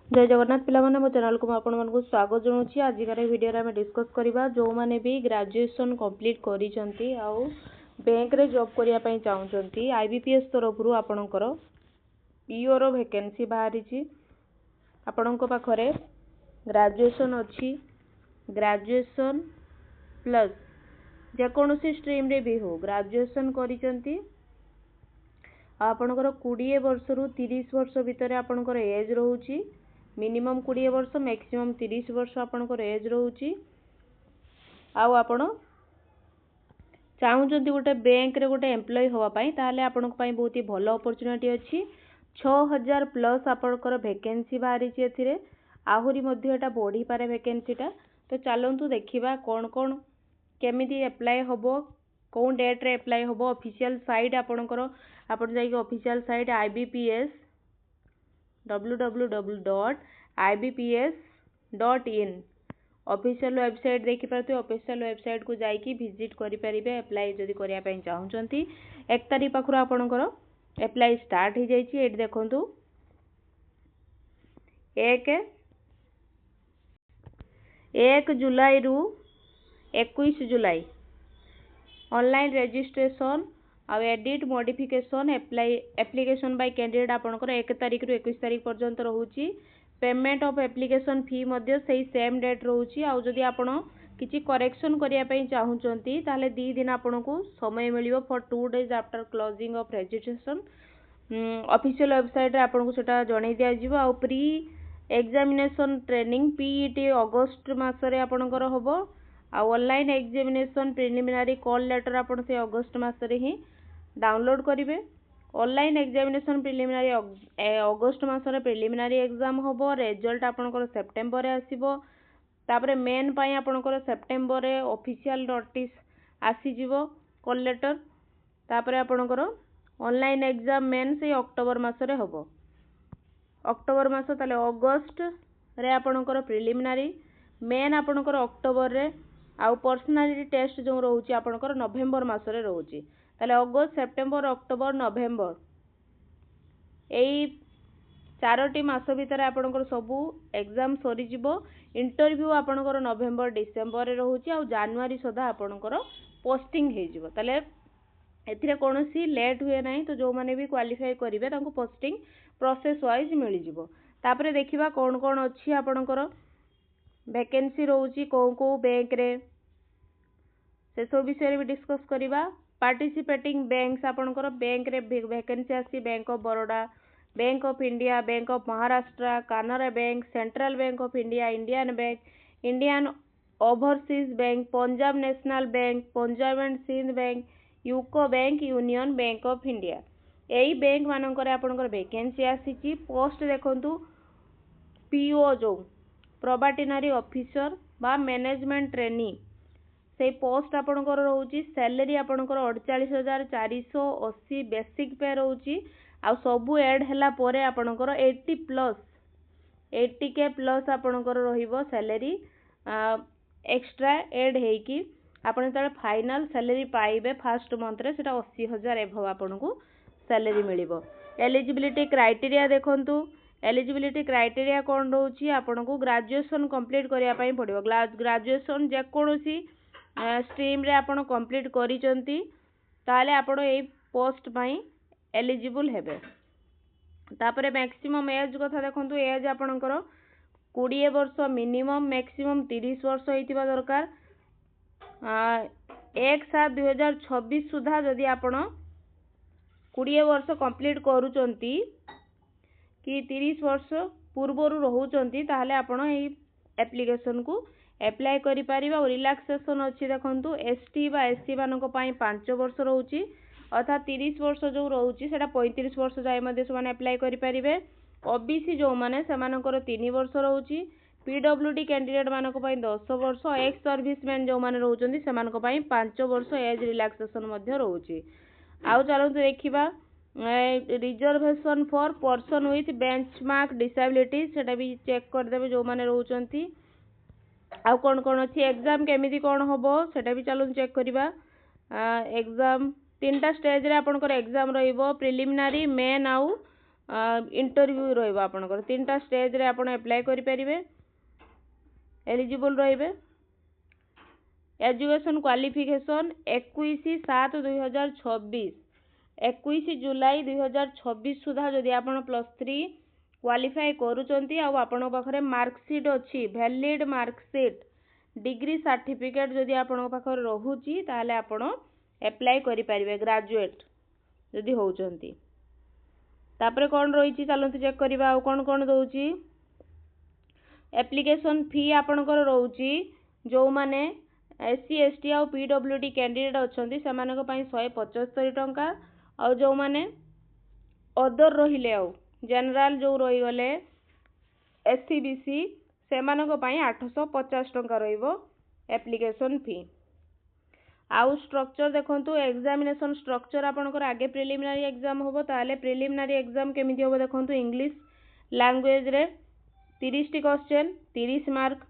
जय जगन्नाथ पिला माने मो चैनल को आपण मानकु स्वागत जणाउछि। आजिकार वीडियो रे हम डिस्कस करबा जो माने भी ग्रेजुएशन कंप्लीट करिसंती आउ बैंक रे जॉब करिया पई चाहुचंती आईबीपीएस तरफ रु आपणकर पीओ रो वैकेंसी बाहरिछि। आपणको पाखरे ग्रेजुएशन अछि, ग्रेजुएशन प्लस जे कोनोसी स्ट्रीम रे भी हो ग्रेजुएशन करिसंती। आपणकर 20 वर्ष रु 30 वर्ष भितर आपणकर एज रहउछि। मिनिमम 20 वर्ष मैक्सिमम 30 वर्ष आपणकर एज रहउछि। आउ आपण चाहुचंती गोटे बैंक रे गोटे एम्प्लॉय होवा पई ताले आपणक पई बहुत ही भलो अपॉर्चुनिटी अछि। 6000 प्लस आपणकर वैकेंसी बाहरिछि एथिरे। आहुरी मध्ये एटा बढ़ी पारे वैकेंसीटा। तो चलंतु देखिबा कोन कोन केमिति अप्लाई होबो, कोन डेट रे अप्लाई होबो। ऑफिशियल साइट आपणकर आपण जाई के official site IBPS www.ibps.in official website देखि परते। ऑफिशियल वेबसाइट को जाई कि विजिट करि परिबे अप्लाई जदि करिया पई चाहुचंती। 1 तारिख पाखरो आपणकर अप्लाई स्टार्ट हो जाईछि। एट देखंतु 1 जुलाई रु 21 जुलाई ऑनलाइन रजिस्ट्रेशन आ edit modification application by candidate आपणकर 1 तारिख रु 21 तारिख पर्यंत रहउछि। पेमेंट ऑफ एप्लीकेशन फी मध्ये सही सेम डेट रहउछि। आ जदि आपण किछि करेक्शन करिया पई चाहुचंती ताले 2 दिन आपणको समय मिलियो for 2 days after closing of registration. Official website रे आपणको सेटा जणै दिया जिवो। आ प्री एग्जामिनेशन ट्रेनिंग पीईटी अगस्त मासरे आपणकर होबो। आ online examination preliminary call letter आपण से अगस्त मासरे ही डाउनलोड करिवे। ऑनलाइन एग्जामिनेशन प्रिलिमिनरी अगस्त मासरे प्रिलिमिनरी एग्जाम होबो। रिजल्ट आपणकर सेप्टेम्बर रे आसीबो। तापरे मेन पई आपणकर सेप्टेम्बर रे ऑफिशियल नोटिस आसी जिवो कॉल लेटर। तापरे आपणकर ऑनलाइन एग्जाम मेन से अक्टोबर मासरे होबो। अक्टोबर मास ताले अगस्त रे आपणकर प्रिलिमिनरी मेन आपणकर अक्टोबर रे आउ पर्सनालिटी टेस्ट जो रहउछि आपणकर नवेम्बर मासरे रहउछि। ताले अगस्त सेप्टेम्बर अक्टोबर नवेम्बर एई 4टी मास भितर आपणकर सबु एग्जाम सरी जिवो। इंटरव्यू आपणकर नवेम्बर डिसेंबर रे रहउछि। आ जनवरी सुधा आपणकर पोस्टिंग हे जिवो। ताले एथिरे कोनोसी लेट हुए नाही। तो जो माने भी क्वालिफाई करिवे तांको पोस्टिंग प्रोसेस वाइज मिली जिवो। तापरे देखिबा कोन कोन अछि आपणकर वैकेंसी रहउछि को बैंक रे से सब विषय भी डिस्कस करिबा। पार्टिसिपेटिंग बैंक्स आपणकर बैंक रे वैकेंसी आसी Bank of Baroda, Bank of India, Bank of Maharashtra, Canara Bank, Central bank of India, Indian Bank, Indian Overseas Bank, Punjab National Bank, Punjab and Sind Bank, UCO Bank, Union Bank of India. एई bank मानकर आपणकर vacancy आसीची। Post देखंतु PO जो probationary officer बा management trainee से post आपणकर रहउची। सैलरी आपणकर 48,480 बेसिक पे रहउची। आ सबु ऐड हला परे आपणकर 80K प्लस आपणकर रहिबो सैलरी एक्स्ट्रा ऐड हेकी। आपण तळे फाइनल सैलरी पाइबे फर्स्ट मंथ रे सेटा 80,000 एभव आपणको सैलरी मिलिबो। एलिजिबिलिटी क्राइटेरिया देखंतु। एलिजिबिलिटी क्राइटेरिया कोन रहउची आपणको ग्रेजुएशन कंप्लीट करिया पई पड़िबो। ग्रेजुएशन जे कोनोसी स्ट्रीम रे आपण कंप्लीट करिसंती ताले आपण एई पोस्ट पई एलिजिबल हेबे। तापरे मैक्सिमम एज कथा देखंतु। एज आपणकर 20 वर्ष मिनिमम मैक्सिमम 30 वर्ष हेतिबा दरकार। 1/7/2026 सुधा जदि आपण 20 वर्ष कंप्लीट करूचंती कि 30 वर्ष पूर्वरु रहउचंती ताले आपण एई एप्लीकेशन को अप्लाई करि परिबा। और रिलैक्सेशन अछि देखंतु एसटी बा एससी मानको पई 5 वर्ष रहउची। अर्थात 30 वर्ष जो रहउची सेटा 35 वर्ष जाय मध्ये समान अप्लाई करि परिबे। ओबीसी जो माने समानकर 3 वर्ष रहउची। पीडब्ल्यूडी कैंडिडेट मानको पई 10 वर्ष। एक्स सर्विसमैन जो माने रहउचंती समानको पई 5 वर्ष एज रिलैक्सेशन मध्ये रहउची। आउ चलंतु देखिबा reservation for person with benchmark disability सेटा भी चेक कर देबे जो माने रहउचंती। आउ कोन कोन अछि एग्जाम केमिति कोन होबो सेटा भी चलंतु चेक करिबा। एग्जाम 3टा स्टेज रे आपनकर एग्जाम रहिबो। प्रिलिमिनरी मेन आउ इंटरव्यू रहिबो आपनकर 3टा स्टेज रे आपण अप्लाई करि परिबे एलिजिबल रहिबे। एजुकेशन क्वालिफिकेशन 21/7/2026 21 जुलाई 2026 सुधा जदि आपण +3 क्वालिफाई करूचंती आ आपण पाखरे मार्कशीट अछि वैलिड मार्कशीट डिग्री सर्टिफिकेट जदि आपण पाखरे रहुची ताले आपण अप्लाई करि परिबे ग्रेजुएट जदि होउचंती। तापरे कोन रहिची चलंतु चेक करबा आ कोन कोन दोउची। एप्लिकेशन फी आपणकर रोची जो माने एससी एसटी आ पीडब्ल्यूडी कैंडिडेट अछंती सेमानक पई 175 टंका आ जो माने अदर रहिले आ जनरल जो रही गले एससी बीसी सेमानक पई 850 टंका रहइबो एप्लिकेशन फी। आउ स्ट्रक्चर देखंतु एग्जामिनेशन स्ट्रक्चर आपणकर आगे प्रिलिमिनरी एग्जाम होबो ताले प्रिलिमिनरी एग्जाम केमिति होबो देखंतु इंग्लिश लैंग्वेज रे 30 टी क्वेश्चन 30 मार्क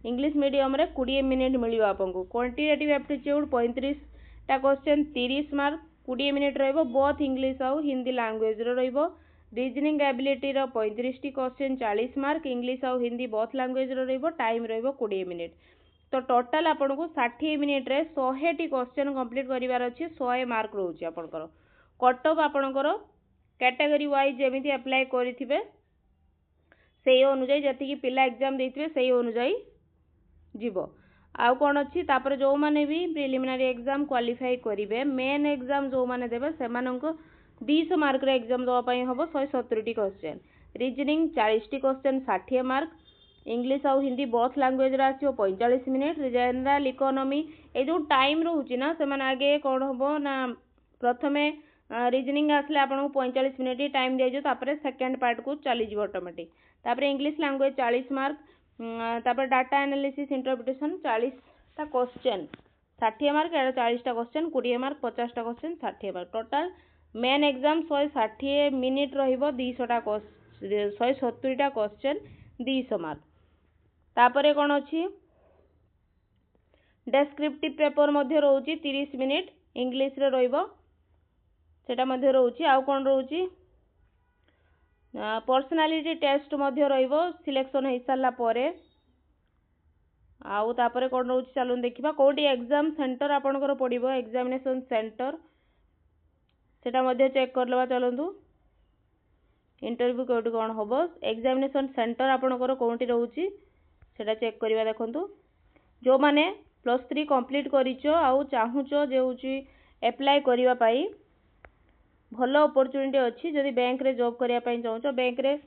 इंग्लिश मीडियम रे 20 मिनिट मिलियो आपनको। क्वांटिटेटिव एप्टीट्यूड 35 टा क्वेश्चन 30 मार्क 20 मिनिट रहइबो बोथ इंग्लिश आ हिंदी लैंग्वेज रे रहइबो। रीजनिंग एबिलिटी रो 35 टी क्वेश्चन 40 मार्क इंग्लिश आ हिंदी बोथ लैंग्वेज रे रहइबो टाइम रहइबो 20 मिनिट। तो टोटल आपनको 60 मिनिट रे 100 टी क्वेश्चन कंप्लीट करिवार अछि 100 मार्क रहउची आपनकर। कट ऑफ आपनकर कैटेगरी वाइज जेमिति अप्लाई करिथिबे सेही अनुसार जति कि पिला एग्जाम देथिबे सेही अनुसार जीवो। आउ कोन अछि तापर जो माने भी प्रिलिमिनरी एग्जाम क्वालिफाई करिवे मेन एग्जाम जो माने देबे सेमाननको 200 मार्क रे एग्जाम दवा पई हबो 170 टी क्वेश्चन। रीजनिंग 40 टी क्वेश्चन 60 मार्क इंग्लिश आ हिंदी बोथ लैंग्वेज रे आछियो 45 मिनिट। जनरल इकोनॉमी ए जो टाइम रहउची ना से माने आगे कोन हबो ना प्रथमे रीजनिंग आसले आपन 45 मिनिट टाइम दिया तापर सेकंड पार्ट को चली जिवो ऑटोमेटिक। तापर इंग्लिश लैंग्वेज 40 मार्क तापर डाटा एनालिसिस इंटरप्रिटेशन 40 टा क्वेश्चन 60 मार्क 40 टा क्वेश्चन 20 मार्क 50 टा question 60 mark. Total main exam 160 minute रहिबो 200 टा 170 टा क्वेश्चन 200 मार्क। तापरे कोन अछि डेस्क्रिप्टिव पेपर मध्ये रहउची 30 मिनिट इंग्लिश रे रहइबो सेटा मध्ये रहउची। आउ कोन रहउची पर्सनालिटी टेस्ट मध्ये रहइबो सिलेक्शन हे साला परे। आउ तापरे कोन रहउची चलून देखिबा कोडी एग्जाम सेंटर आपनकर पडिबो एग्जामिनेशन सेंटर सेटा मध्ये चेक करलबा चलंतु। इंटरव्यू कोडी कोन होबो एग्जामिनेशन सेंटर आपनकर कोंटी रहउची सेटा चेक करिवा देखंतु। जो माने +3 कंप्लीट करिचो आउ चाहुचो जे होची अप्लाई करिवा पाई भलो अपॉर्चुनिटी अछि। जदि बैंक रे जॉब करिया पाई चाहुचो बैंक रे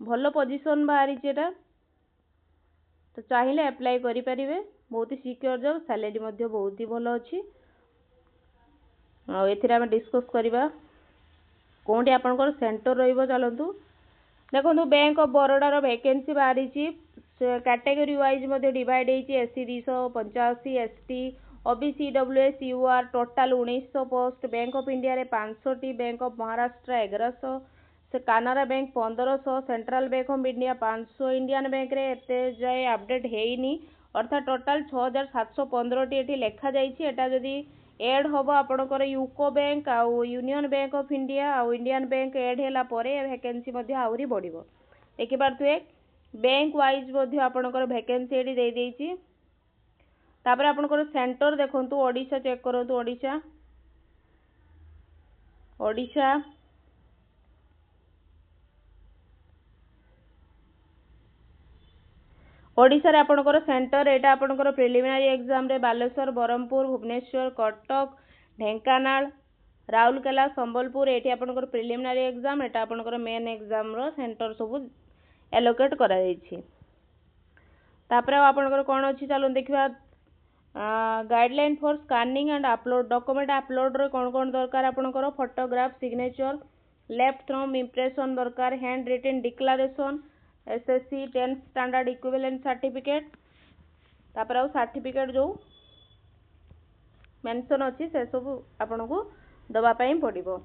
भलो पोजीशन बाहरी छेटा तो चाहिले अप्लाई करि परिबे बहुत ही सिक्योर जॉब सैलरी मध्ये बहुत ही भलो अछि। आ एथिरा हम डिस्कस करिबा कोंटी आपनकर सेंटर रहइबो चलंतु देखंतु। बैंक ऑफ बरोडा रो वैकेंसी बाहरी छि कैटेगरी वाइज मध्ये डिवाइड हेछि SC 285 ST OBC WS UR total 1900 post. Bank of India रे 500 टी बैंक ऑफ महाराष्ट्र 1100 से Canara bank 1500 central bank of India 500 Indian bank रे एते जाय अपडेट हेइनी अर्थात टोटल 6715 टी एठी लेखा जाइछि। एटा जदी एड होबो आपनकर यूको बैंक आ यूनियन बैंक ऑफ इंडिया आ इंडियन बैंक एड हैला परे वैकेंसी मध्ये आउरी बढ़िबो। देखि पारथुए बैंक वाइज मध्ये आपनकर वैकेंसी एडी दे देइछि। तापर आपनकर सेंटर देखंतु ओडिशा चेक करंतु ओडिशा ओडिशा ओडिशा रे आपनकर सेंटर एटा आपनकर प्रिलिमिनरी एग्जाम रे बालेश्वर बरहमपुर भुवनेश्वर कटक ढेंकानाल राउरकेला संबलपुर एठी आपनकर प्रिलिमिनरी एग्जाम एटा आपनकर मेन एग्जाम रो सेंटर सब एलोकेट करा जायछि। तापर आपनकर कोन अछि चलो देखिबा guideline for scanning and upload document upload रे कोन कोन दरकार आपनकर photograph signature left thumb impression दरकार hand written declaration SSC 10th standard equivalent certificate तापर आ सर्टिफिकेट जो मेंशन अछि से सब आपनको दबा पई पड़िबो।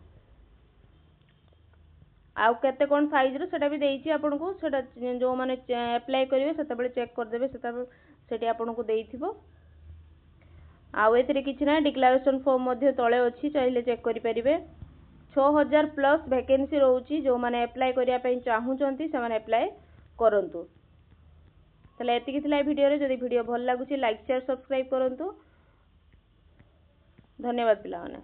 आउ केते कोन साइज रो सेटा भी देइछि आपनको सेटा जो माने अप्लाई करिवे सेता बेले चेक कर देबे सेता सेटी आपनको देइथिबो। आउ एथिरे किछि ना डिक्लेरेशन फॉर्म मध्ये तळे अछि चाहिले चेक करि परिबे। 6000 प्लस वैकेंसी रोची जो माने अप्लाई करिया पई चाहूचंती से माने अप्लाई करंतु। तले एतिकी थिला वीडियो रे। जदि वीडियो भल लागुची लाइक शेयर सब्सक्राइब करंतु। धन्यवाद पिलाने।